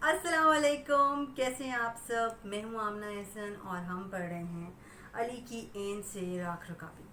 السلام علیکم، کیسے ہیں آپ سب؟ میں ہوں آمنہ احسن اور ہم پڑھ رہے ہیں علی کی عین سے راکھ رکابی۔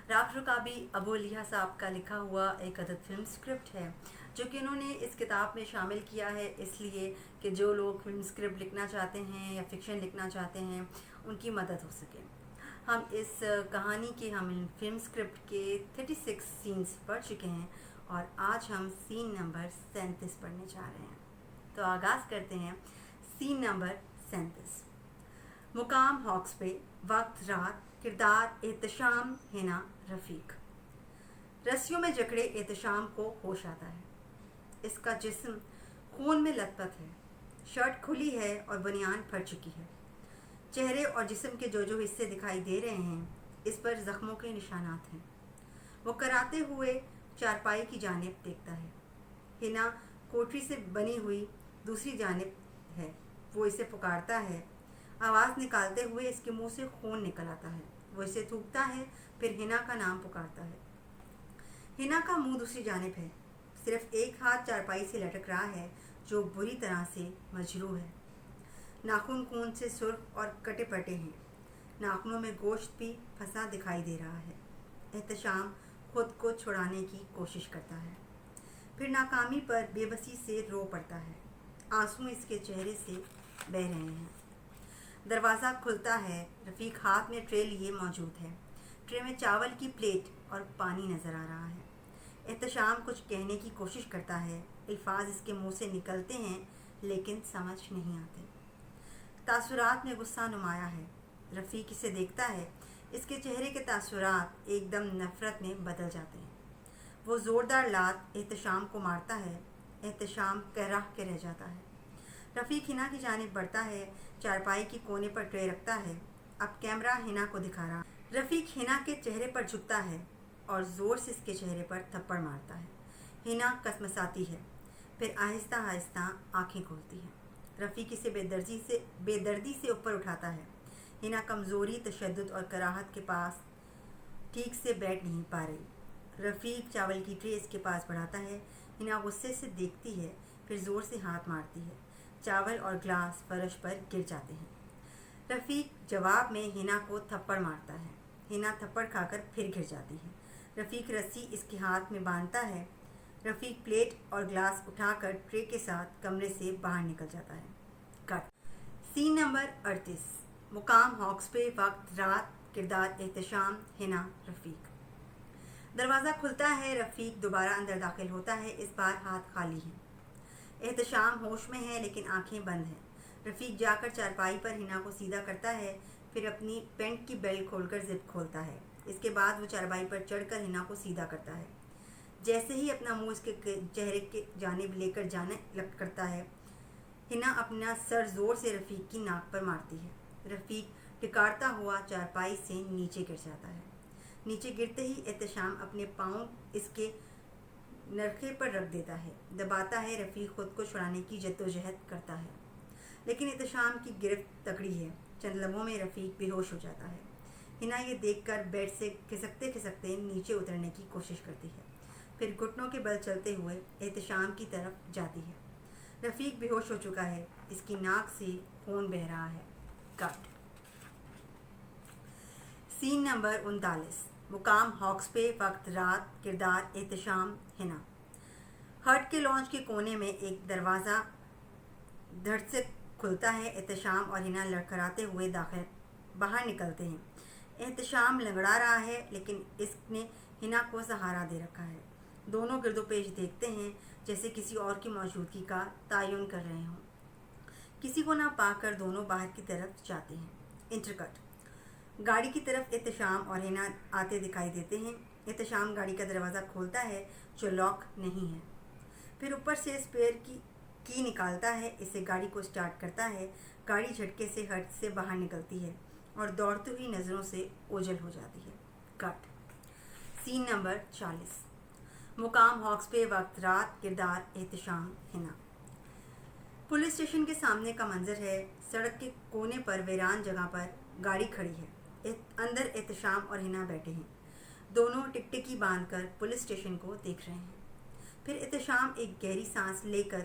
راکھ رکابی ابو علیہ صاحب کا لکھا ہوا ایک ادب فلم اسکرپٹ ہے جو کہ انہوں نے اس کتاب میں شامل کیا ہے، اس لیے کہ جو لوگ فلم اسکرپٹ لکھنا چاہتے ہیں یا فکشن لکھنا چاہتے ہیں ان کی مدد ہو سکے۔ ہم اس کہانی کے فلم اسکرپٹ کے 36 سینز پڑھ چکے ہیں اور آج ہم سین نمبر 37 پڑھنے جا رہے ہیں۔ تو آغاز کرتے ہیں۔ سین نمبر 37۔ مقام ہاکس پہ، وقت رات، کردار احتشام، ہنا رفیق۔ رسیوں میں جکڑے احتشام کو ہوش آتا ہے۔ اس کا جسم خون میں لت پت ہے، شرٹ کھلی ہے اور بنیان پھٹ چکی ہے۔ چہرے اور جسم کے جو حصے دکھائی دے رہے ہیں اس پر زخموں کے نشانات ہیں۔ وہ کراتے ہوئے چارپائی کی جانب دیکھتا ہے۔ ہنا کوٹری سے بنی ہوئی دوسری جانب ہے، وہ اسے پکارتا ہے۔ آواز نکالتے ہوئے اس کے منہ سے خون نکل آتا ہے۔ وہ اسے تھوکتا ہے، پھر ہنا کا نام پکارتا ہے۔ ہنا کا منہ دوسری جانب ہے، صرف ایک ہاتھ چارپائی سے لٹک رہا ہے جو بری طرح سے مجروح ہے۔ ناخن خون سے سرخ اور کٹے پٹے ہیں، ناخنوں میں گوشت بھی پھنسا دکھائی دے رہا ہے۔ احتشام خود کو چھڑانے کی کوشش کرتا ہے، پھر ناکامی پر بے بسی سے رو پڑتا ہے۔ آنسو اس کے چہرے سے بہہ رہے ہیں۔ دروازہ کھلتا ہے۔ رفیق ہاتھ میں ٹرے لیے موجود ہے۔ ٹرے میں چاول کی پلیٹ اور پانی نظر آ رہا ہے۔ احتشام کچھ کہنے کی کوشش کرتا ہے، الفاظ اس کے منہ سے نکلتے ہیں لیکن سمجھ نہیں آتے۔ تاثرات میں غصہ نمایاں ہے۔ رفیق اسے دیکھتا ہے، اس کے چہرے کے تاثرات ایک دم نفرت میں بدل جاتے ہیں۔ وہ زوردار لات احتشام کو مارتا ہے۔ احتشام کہراہ کے رہ جاتا ہے۔ رفیق ہنا کی جانب بڑھتا ہے، چارپائی کی کونے پر ٹرے رکھتا ہے۔ اب کیمرہ ہنا کو دکھا رہا ہے۔ رفیق ہنا کے چہرے پر جھکتا ہے اور زور سے اس کے چہرے پر تھپڑ مارتا ہے۔ ہنا کسمساتی ہے، پھر آہستہ آہستہ آنکھیں کھولتی ہے۔ رفیق اسے بے دردی سے اوپر اٹھاتا ہے۔ ہنا کمزوری، تشدد اور کراہت کے پاس ٹھیک سے بیٹھ نہیں پا رہی۔ رفیق چاول کی ٹرے اس کے پاس بڑھاتا ہے۔ ہنا غصے سے دیکھتی ہے، پھر زور سے ہاتھ مارتی ہے۔ چاول اور گلاس فرش پر گر جاتے ہیں۔ رفیق جواب میں ہنا کو تھپڑ مارتا ہے۔ ہنا تھپڑ کھا کر پھر گر جاتی ہے۔ رفیق رسی اس کے ہاتھ میں باندھتا ہے۔ رفیق پلیٹ اور گلاس اٹھا کر ٹرے کے ساتھ کمرے سے باہر نکل جاتا ہے۔ کٹ۔ سین نمبر 38۔ مقام ہاکس پہ، وقت رات، کردار احتشام، ہنا رفیق۔ دروازہ کھلتا ہے۔ رفیق دوبارہ اندر داخل ہوتا ہے، اس بار ہاتھ خالی ہیں۔ احتشام ہوش میں ہے لیکن آنکھیں بند ہیں۔ رفیق جا کر چارپائی پر ہنا کو سیدھا کرتا ہے، پھر اپنی پینٹ کی بیلٹ کھول کر زپ کھولتا ہے۔ اس کے بعد وہ چارپائی پر چڑھ کر ہنا کو سیدھا کرتا ہے۔ جیسے ہی اپنا منہ اس کے چہرے کی جانب لے کر جانے کرتا ہے، ہنا اپنا سر زور سے رفیق کی ناک پر مارتی ہے۔ رفیق ٹکارتا ہوا چارپائی سے نیچے گر جاتا ہے۔ نیچے گرتے ہی احتشام اپنے پاؤں اس کے نرخے پر رکھ دیتا ہے، دباتا ہے۔ رفیق خود کو چھڑانے کی جدوجہد کرتا ہے لیکن احتشام کی گرفت تکڑی ہے۔ چند لمحوں میں رفیق بے ہوش ہو جاتا ہے۔ ہنا یہ دیکھ کر بیڈ سے کھسکتے کھسکتے نیچے اترنے کی کوشش کرتی ہے، پھر گھٹنوں کے بل چلتے ہوئے احتشام کی طرف جاتی ہے۔ رفیق بے ہوش ہو چکا ہے، اس کی ناک سے خون بہہ رہا ہے۔ کٹ۔ سین نمبر 39۔ مقام ہاکس پہ، وقت رات، کردار احتشام، ہنا۔ ہٹ کے لانچ کے کونے میں ایک دروازہ دھڑ سے کھلتا ہے۔ احتشام اور ہنا لڑکھڑاتے ہوئے باہر نکلتے ہیں۔ احتشام لنگڑا رہا ہے لیکن اس نے ہنا کو سہارا دے رکھا ہے۔ دونوں گرد و پیش دیکھتے ہیں جیسے کسی اور کی موجودگی کا تعین کر رہے ہوں۔ کسی کو نہ پا کر دونوں باہر کی طرف جاتے ہیں۔ انٹرکٹ۔ گاڑی کی طرف احتشام اور ہنا آتے دکھائی دیتے ہیں۔ احتشام گاڑی کا دروازہ کھولتا ہے جو لاک نہیں ہے، پھر اوپر سے اسپیئر کی نکالتا ہے، اسے گاڑی کو سٹارٹ کرتا ہے۔ گاڑی جھٹکے سے ہٹ سے باہر نکلتی ہے اور دوڑتی ہوئی نظروں سے اوجھل ہو جاتی ہے۔ کٹ۔ سین نمبر 40۔ مقام ہاکس پہ، وقت رات، کردار احتشام، ہنا۔ پولیس اسٹیشن کے سامنے کا منظر ہے۔ سڑک کے کونے پر ویران جگہ پر گاڑی کھڑی ہے۔ اندر احتشام اور ہنا بیٹھے ہیں، دونوں ٹکٹکی باندھ کر پولیس اسٹیشن کو دیکھ رہے ہیں۔ پھر احتشام ایک گہری سانس لے کر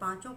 5